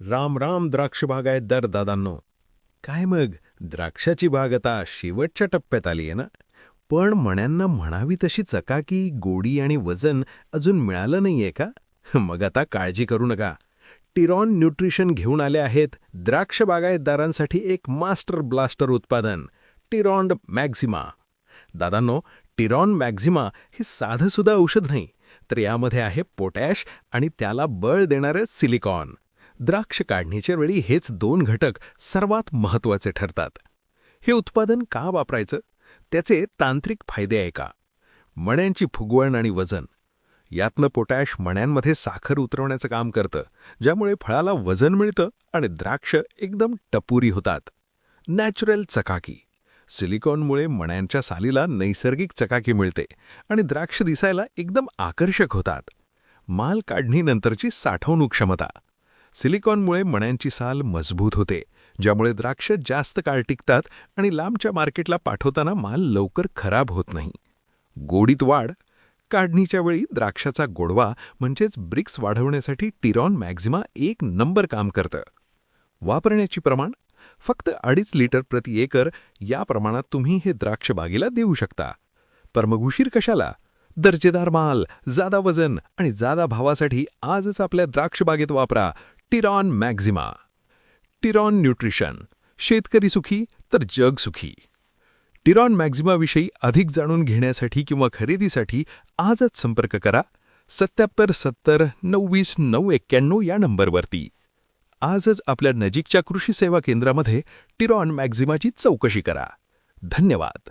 राम राम द्राक्ष बागायतदार दादांनो. काय मग, द्राक्षाची बाग आता शेवटच्या टप्प्यात आली आहे ना? पण मण्यांना म्हणावी तशी चकाकी, गोडी आणि वजन अजून मिळालं नाहीये का? मग आता काळजी करू नका. टिरॉन न्यूट्रिशन घेऊन आले आहेत द्राक्ष बागायतदारांसाठी एक मास्टर ब्लास्टर उत्पादन, टिरॉन मॅक्झिमा. दादांनो, टिरॉन मॅक्झिमा हे साधंसुद्धा औषध नाही, तर यामध्ये आहे पोटॅश आणि त्याला बळ देणारं सिलिकॉन. द्राक्ष काढणीच्या वेळी हेच दोन घटक सर्वात महत्त्वाचे ठरतात. हे उत्पादन का वापरायचं? त्याचे तांत्रिक फायदे आहे का? मण्यांची फुगवण आणि वजन. यातनं पोटॅश मण्यांमध्ये साखर उतरवण्याचं काम करतं, ज्यामुळे फळाला वजन मिळतं आणि द्राक्ष एकदम टपुरी होतात. नॅचरल चकाकी. सिलिकॉनमुळे मण्यांच्या सालीला नैसर्गिक चकाकी मिळते आणि द्राक्ष दिसायला एकदम आकर्षक होतात. माल काढणीनंतरची साठवणूक क्षमता. सिलिकॉनमुळे मण्यांची साल मजबूत होते, ज्यामुळे द्राक्ष जास्त काळ टिकतात आणि लांबच्या मार्केटला पाठवताना माल लवकर खराब होत नाही. गोडीत वाढ. काढणीच्या वेळी द्राक्षाचा गोडवा म्हणजेच ब्रिक्स वाढवण्यासाठी टिरॉन मॅक्झिमा एक नंबर काम करतं. वापरण्याची प्रमाण फक्त 2.5 लिटर प्रति एकर या प्रमाणात तुम्ही हे द्राक्ष बागेला देऊ शकता. पर मग उशीर कशाला? दर्जेदार माल, जादा वजन आणि जादा भावासाठी आजच आपल्या द्राक्ष बागेत वापरा टिरॉन मॅक्झिमा. टिरॉन न्यूट्रिशन. शेतकरी सुखी तर जग सुखी. टिरॉन मॅक्झिमाविषयी अधिक जाणून घेण्यासाठी किंवा खरेदीसाठी आजच संपर्क करा 77 70 29 991 या नंबरवरती. आजच आपल्या नजीकच्या कृषी सेवा केंद्रामध्ये टिरॉन मॅक्झिमाची चौकशी करा. धन्यवाद.